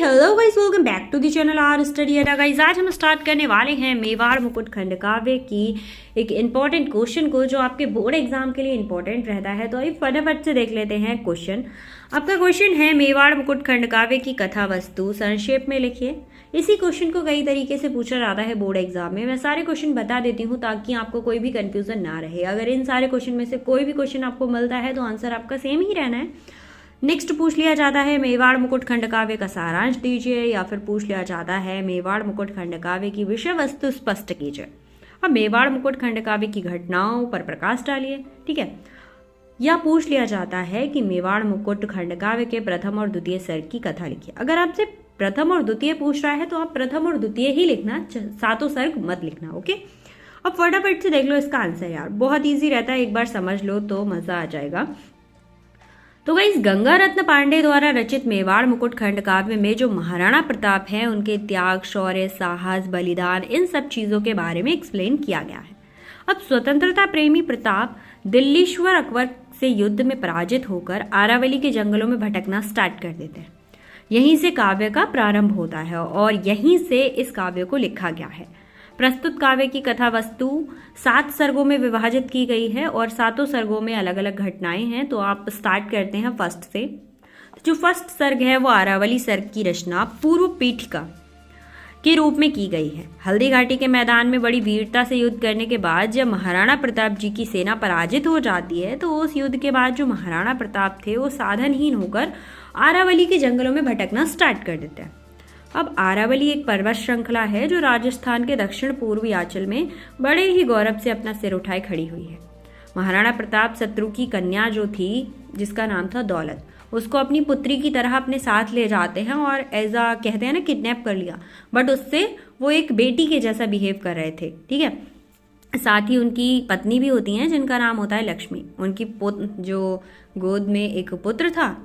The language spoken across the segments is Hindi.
Hello guys, welcome back to the channel R study Adda. Guys आज हम स्टार्ट करने वाले हैं मेवाड़ मुकुट खंडकाव्य की एक इम्पॉर्टेंट क्वेश्चन को, जो आपके बोर्ड एग्जाम के लिए इम्पॉर्टेंट रहता है। तो अभी फटाफट से देख लेते हैं क्वेश्चन। आपका क्वेश्चन है मेवाड़ मुकुट खंडकाव्य की कथा वस्तु संक्षेप में लिखिए। इसी क्वेश्चन को कई तरीके से पूछा जाता है बोर्ड एग्जाम में। मैं सारे क्वेश्चन बता देती हूँ ताकि आपको कोई भी कंफ्यूजन ना रहे। अगर इन सारे क्वेश्चन में से कोई भी क्वेश्चन आपको मिलता है तो आंसर आपका सेम ही रहना है। नेक्स्ट पूछ लिया जाता है मेवाड़ मुकुट खंडकाव्य का सारांश दीजिए, या फिर पूछ लिया जाता है मेवाड़ मुकुट खंडकाव्य की विषय वस्तु स्पष्ट कीजिए। अब मेवाड़ मुकुट खंडकाव्य की घटनाओं पर प्रकाश डालिए, ठीक है। या पूछ लिया जाता है कि मेवाड़ मुकुट खंडकाव्य के प्रथम और द्वितीय सर्ग की कथा लिखिए। अगर आपसे प्रथम और द्वितीय पूछ रहा है तो आप प्रथम और द्वितीय ही लिखना, सातों सर्ग मत लिखना, ओके। अब फटाफट से देख लो इसका आंसर यार, बहुत ईजी रहता है, एक बार समझ लो तो मजा आ जाएगा। तो गाइस गंगा रत्न पांडे द्वारा रचित मेवाड़ मुकुट खंडकाव्य में जो महाराणा प्रताप है उनके त्याग, शौर्य, साहस, बलिदान, इन सब चीजों के बारे में एक्सप्लेन किया गया है। अब स्वतंत्रता प्रेमी प्रताप दिल्लीश्वर अकबर से युद्ध में पराजित होकर अरावली के जंगलों में भटकना स्टार्ट कर देते हैं। यहीं से काव्य का प्रारंभ होता है और यहीं से इस काव्य को लिखा गया है। प्रस्तुत काव्य की कथा वस्तु 7 सर्गों में विभाजित की गई है और 7 सर्गों में अलग अलग घटनाएं हैं। तो आप स्टार्ट करते हैं फर्स्ट से। जो फर्स्ट सर्ग है वो अरावली सर्ग की रचना पूर्व पीठिका के रूप में की गई है। हल्दी घाटी के मैदान में बड़ी वीरता से युद्ध करने के बाद जब महाराणा प्रताप जी की सेना पराजित हो जाती है तो उस युद्ध के बाद जो महाराणा प्रताप थे वो साधनहीन होकर अरावली के जंगलों में भटकना स्टार्ट कर देते हैं। अब अरावली एक पर्वत श्रृंखला है जो राजस्थान के दक्षिण पूर्वी आंचल में बड़े ही गौरव से अपना सिर उठाए खड़ी हुई है। महाराणा प्रताप शत्रु की कन्या जो थी, जिसका नाम था दौलत, उसको अपनी पुत्री की तरह अपने साथ ले जाते हैं और ऐसा कहते हैं ना, किडनैप कर लिया, बट उससे वो एक बेटी के जैसा बिहेव कर रहे थे, ठीक है। साथ ही उनकी पत्नी भी होती हैं जिनका नाम होता है लक्ष्मी। उनकी जो गोद में एक पुत्र था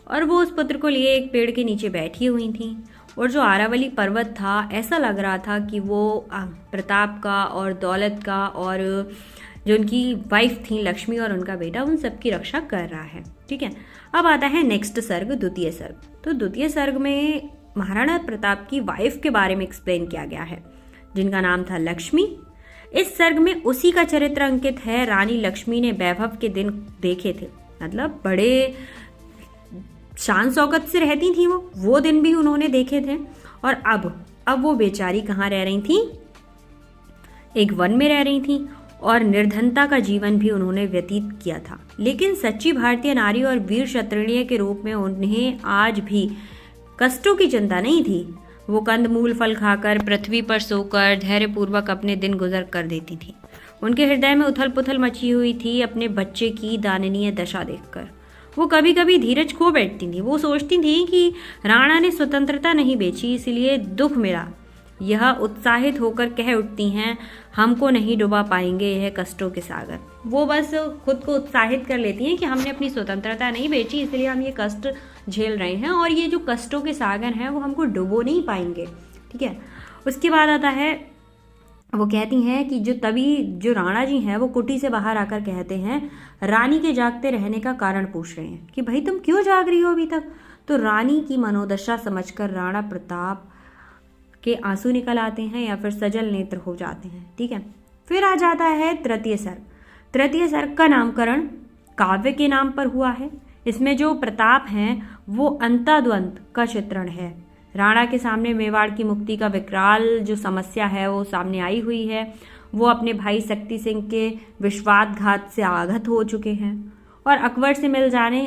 और वो उस पुत्र को लिए एक पेड़ के नीचे बैठी हुई थी। और जो अरावली पर्वत था, ऐसा लग रहा था कि वो प्रताप का और दौलत का और जो उनकी वाइफ थी लक्ष्मी और उनका बेटा, उन सब की रक्षा कर रहा है, ठीक है। अब आता है नेक्स्ट सर्ग, द्वितीय सर्ग। तो द्वितीय सर्ग में महाराणा प्रताप की वाइफ के बारे में एक्सप्लेन किया गया है, जिनका नाम था लक्ष्मी। इस सर्ग में उसी का चरित्र अंकित है। रानी लक्ष्मी ने वैभव के दिन देखे थे, मतलब बड़े शान शौकत से रहती थी वो दिन भी उन्होंने देखे थे। और अब वो बेचारी कहाँ रह रही थी? एक वन में रह रही थी और निर्धनता का जीवन भी उन्होंने व्यतीत किया था। लेकिन सच्ची भारतीय नारी और वीर क्षत्रिय के रूप में उन्हें आज भी कष्टों की चिंता नहीं थी। वो कंदमूल फल खाकर, पृथ्वी पर सोकर धैर्यपूर्वक अपने दिन गुजर कर देती थी। उनके हृदय में उथल पुथल मची हुई थी अपने बच्चे की दाननीय दशा देखकर। वो कभी कभी धीरज खो बैठती थी। वो सोचती थी कि राणा ने स्वतंत्रता नहीं बेची, इसलिए दुख मिला। यह उत्साहित होकर कह उठती हैं, हमको नहीं डुबा पाएंगे यह कष्टों के सागर। वो बस खुद को उत्साहित कर लेती हैं कि हमने अपनी स्वतंत्रता नहीं बेची, इसलिए हम ये कष्ट झेल रहे हैं और ये जो कष्टों के सागर हैं वो हमको डुबो नहीं पाएंगे, ठीक है। उसके बाद आता है, वो कहती हैं कि जो राणा जी हैं वो कुटी से बाहर आकर कहते हैं, रानी के जागते रहने का कारण पूछ रहे हैं कि भाई तुम क्यों जाग रही हो अभी तक। तो रानी की मनोदशा समझकर राणा प्रताप के आंसू निकल आते हैं या फिर सजल नेत्र हो जाते हैं, ठीक है। फिर आ जाता है तृतीय सर्ग। तृतीय सर्ग का नामकरण काव्य के नाम पर हुआ है। इसमें जो प्रताप हैं वो अंतद्वंद का चित्रण है। राणा के सामने मेवाड़ की मुक्ति का विकराल जो समस्या है वो सामने आई हुई है। वो अपने भाई शक्ति सिंह के विश्वासघात से आहत हो चुके हैं और अकबर से मिल जाने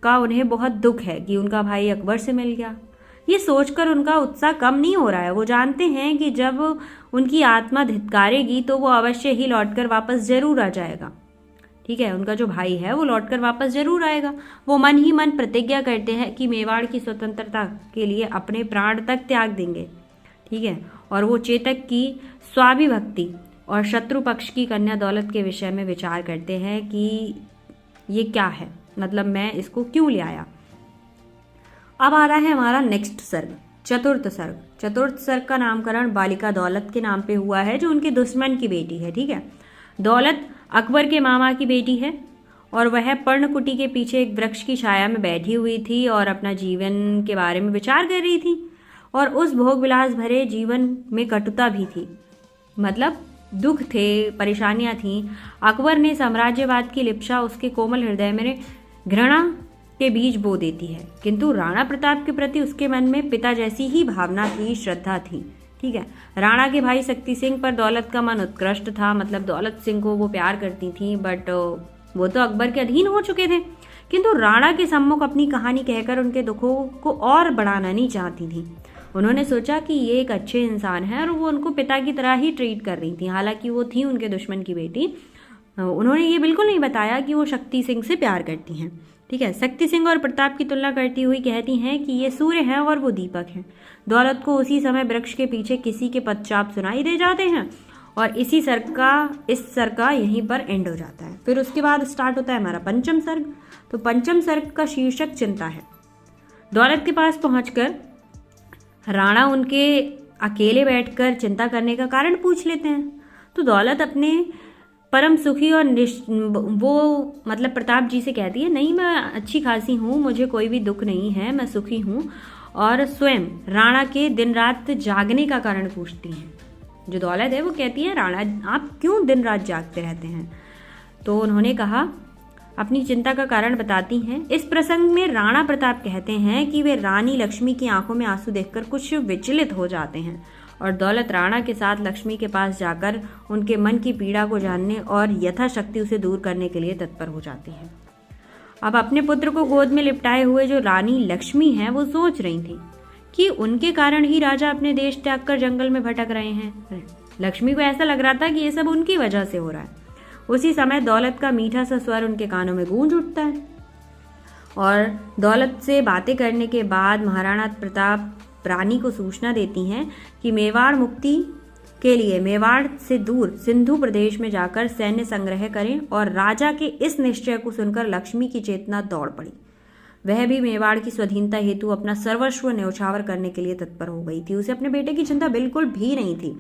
का उन्हें बहुत दुख है कि उनका भाई अकबर से मिल गया। ये सोचकर उनका उत्साह कम नहीं हो रहा है। वो जानते हैं कि जब उनकी आत्मा धिक्कारेगी तो वो अवश्य ही लौटकर वापस जरूर आ जाएगा, ठीक है। उनका जो भाई है वो लौटकर वापस जरूर आएगा। वो मन ही मन प्रतिज्ञा करते हैं कि मेवाड़ की स्वतंत्रता के लिए अपने प्राण तक त्याग देंगे, ठीक है। और वो चेतक की स्वाभिभक्ति और शत्रु पक्ष की कन्या दौलत के विषय में विचार करते हैं कि ये क्या है, मतलब मैं इसको क्यों ले आया। अब आ रहा है हमारा नेक्स्ट सर्ग, चतुर्थ सर्ग। चतुर्थ सर्ग का नामकरण बालिका दौलत के नाम पे हुआ है, जो उनके दुश्मन की बेटी है, ठीक है। दौलत अकबर के मामा की बेटी है और वह पर्णकुटी के पीछे एक वृक्ष की छाया में बैठी हुई थी और अपना जीवन के बारे में विचार कर रही थी। और उस भोग विलास भरे जीवन में कटुता भी थी, मतलब दुख थे, परेशानियां थीं। अकबर ने साम्राज्यवाद की लिप्सा उसके कोमल हृदय में घृणा के बीज बो देती है, किंतु राणा प्रताप के प्रति उसके मन में पिता जैसी ही भावना थी, श्रद्धा थी। ठीक है। राणा के भाई शक्ति सिंह पर दौलत का मन उत्कृष्ट था, मतलब दौलत सिंह को वो प्यार करती थी, बट वो तो अकबर के अधीन हो चुके थे। किंतु राणा के सम्मुख अपनी कहानी कहकर उनके दुखों को और बढ़ाना नहीं चाहती थी। उन्होंने सोचा कि ये एक अच्छे इंसान है और वो उनको पिता की तरह ही ट्रीट कर रही थी, हालांकि वो थी उनके दुश्मन की बेटी। उन्होंने ये बिल्कुल नहीं बताया कि वो शक्ति सिंह से प्यार करती हैं। ठीक है। शक्ति सिंह और प्रताप की तुलना करती हुई कहती हैं कि ये सूर्य हैं और वो दीपक हैं। दौलत को उसी समय वृक्ष के पीछे किसी के पदचाप सुनाई दे जाते हैं और इस सर का यहीं पर एंड हो जाता है। फिर उसके बाद स्टार्ट होता है हमारा पंचम सर्ग। तो पंचम सर्ग का शीर्षक चिंता है। दौलत के पास पहुंचकर राणा उनके अकेले बैठकर चिंता करने का कारण पूछ लेते हैं। तो दौलत अपने परम सुखी और वो मतलब प्रताप जी से कहती है, नहीं मैं अच्छी खासी हूँ, मुझे कोई भी दुख नहीं है, मैं सुखी हूँ। और स्वयं राणा के दिन रात जागने का कारण पूछती हैं। जो दौलत है वो कहती है, राणा आप क्यों दिन रात जागते रहते हैं? तो उन्होंने कहा, अपनी चिंता का कारण बताती हैं। इस प्रसंग में राणा प्रताप कहते हैं कि वे रानी लक्ष्मी की आंखों में आंसू देखकर कुछ विचलित हो जाते हैं और दौलत राणा के साथ लक्ष्मी के पास जाकर उनके मन की पीड़ा को जानने और यथाशक्ति उसे दूर करने के लिए तत्पर हो जाती है। अब अपने पुत्र को गोद में लिपटाए हुए जो रानी लक्ष्मी हैं वो सोच रही थी कि उनके कारण ही राजा अपने देश त्याग कर जंगल में भटक रहे हैं। लक्ष्मी को ऐसा लग रहा था कि ये सब उनकी वजह से हो रहा है। उसी समय दौलत का मीठा सा स्वर उनके कानों में गूंज उठता है और दौलत से बातें करने के बाद महाराणा प्रताप रानी को सूचना देती हैं कि मेवाड़ मुक्ति के लिए मेवाड़ से दूर सिंधु प्रदेश में जाकर सैन्य संग्रह करें। और राजा के इस निश्चय को सुनकर लक्ष्मी की चेतना दौड़ पड़ी। वह भी मेवाड़ की स्वाधीनता हेतु अपना सर्वस्व न्यौछावर करने के लिए तत्पर हो गई थी। उसे अपने बेटे की चिंता बिल्कुल भी नहीं थी,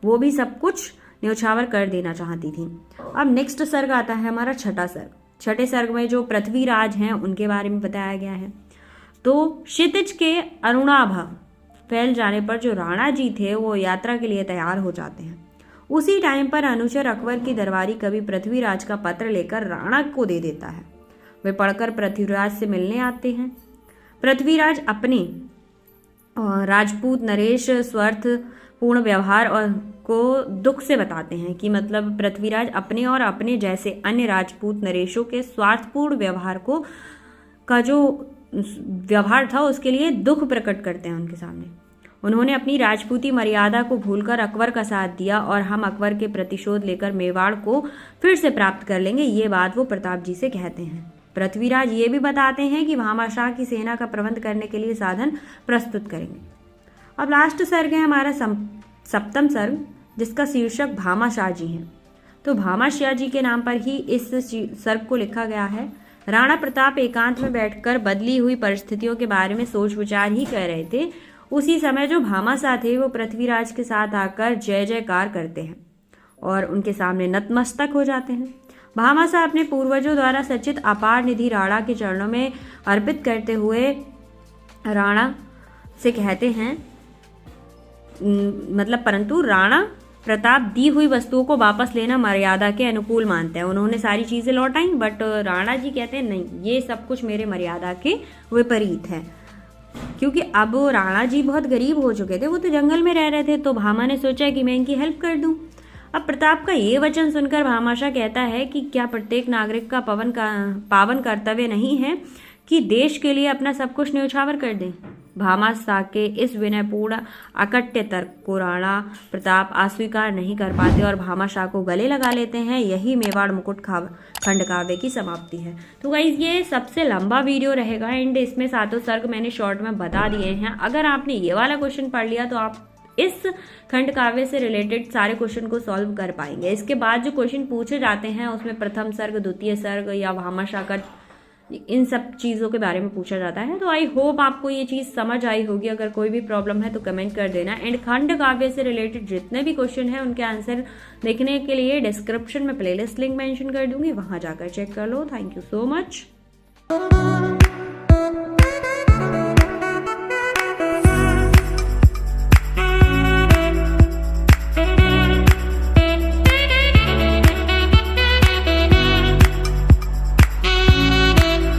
वो भी सब कुछ न्यौछावर कर देना चाहती थी। अब नेक्स्ट सर्ग आता है हमारा छठा सर्ग। छठे सर्ग में जो पृथ्वीराज हैं उनके बारे में बताया गया है। तो क्षितिज के अरुणाभ फैल जाने पर जो राणा जी थे वो यात्रा के लिए तैयार हो जाते हैं। उसी टाइम पर अनुचर अकबर की दरबारी कवि पृथ्वीराज का पत्र लेकर राणा को दे देता है। वे पढ़कर पृथ्वीराज से मिलने आते हैं। पृथ्वीराज अपने राजपूत नरेश स्वार्थ पूर्ण व्यवहार और को दुख से बताते हैं कि मतलब पृथ्वीराज अपने और अपने जैसे अन्य राजपूत नरेशों के स्वार्थपूर्ण व्यवहार को का जो व्यवहार था उसके लिए दुख प्रकट करते हैं उनके सामने। उन्होंने अपनी राजपूती मर्यादा को भूलकर अकबर का साथ दिया और हम अकबर के प्रतिशोध लेकर मेवाड़ को फिर से प्राप्त कर लेंगे, ये बात वो प्रताप जी से कहते हैं। पृथ्वीराज ये भी बताते हैं कि भामाशाह की सेना का प्रबंध करने के लिए साधन प्रस्तुत करेंगे। अब लास्ट सर्ग है हमारा सप्तम सर्ग, जिसका शीर्षक भामाशाह जी है। तो भामाशाह जी के नाम पर ही इस सर्ग को लिखा गया है। राणा प्रताप एकांत में बैठकर बदली हुई परिस्थितियों के बारे में सोच विचार ही कर रहे थे। उसी समय जो भामाशाह थे वो पृथ्वीराज के साथ आकर जय जयकार करते हैं और उनके सामने नतमस्तक हो जाते हैं। भामाशाह अपने पूर्वजों द्वारा सचित अपार निधि राणा के चरणों में अर्पित करते हुए राणा से कहते हैं, मतलब परंतु राणा प्रताप दी हुई वस्तुओं को वापस लेना मर्यादा के अनुकूल मानते हैं। उन्होंने सारी चीजें लौटाई, बट राणा जी कहते हैं नहीं, ये सब कुछ मेरे मर्यादा के विपरीत है। क्योंकि अब राणा जी बहुत गरीब हो चुके थे, वो तो जंगल में रह रहे थे, तो भामा ने सोचा कि मैं इनकी हेल्प कर दूं। अब प्रताप का ये वचन सुनकर भामाशाह कहता है कि क्या प्रत्येक नागरिक का पावन कर्तव्य नहीं है कि देश के लिए अपना सब कुछ न्यौछावर कर दें। भामाशाह के इस विनयपूर्ण अकट्य तर्क को राणा प्रताप अस्वीकार नहीं कर पाते और भामाशाह को गले लगा लेते हैं। यही मेवाड़ मुकुट खंड काव्य की समाप्ति है। तो गाइज ये सबसे लंबा वीडियो रहेगा एंड इसमें सातों सर्ग मैंने शॉर्ट में बता दिए हैं। अगर आपने ये वाला क्वेश्चन पढ़ लिया तो आप इस खंड काव्य से रिलेटेड सारे क्वेश्चन को सॉल्व कर पाएंगे। इसके बाद जो क्वेश्चन पूछे जाते हैं उसमें प्रथम सर्ग, द्वितीय सर्ग या भामाशाह का इन सब चीज़ों के बारे में पूछा जाता है। तो आई होप आपको ये चीज़ समझ आई होगी। अगर कोई भी प्रॉब्लम है तो कमेंट कर देना। एंड खंड काव्य से रिलेटेड जितने भी क्वेश्चन है उनके आंसर देखने के लिए डिस्क्रिप्शन में प्लेलिस्ट लिंक मेंशन कर दूंगी, वहां जाकर चेक कर लो। Thank you so much.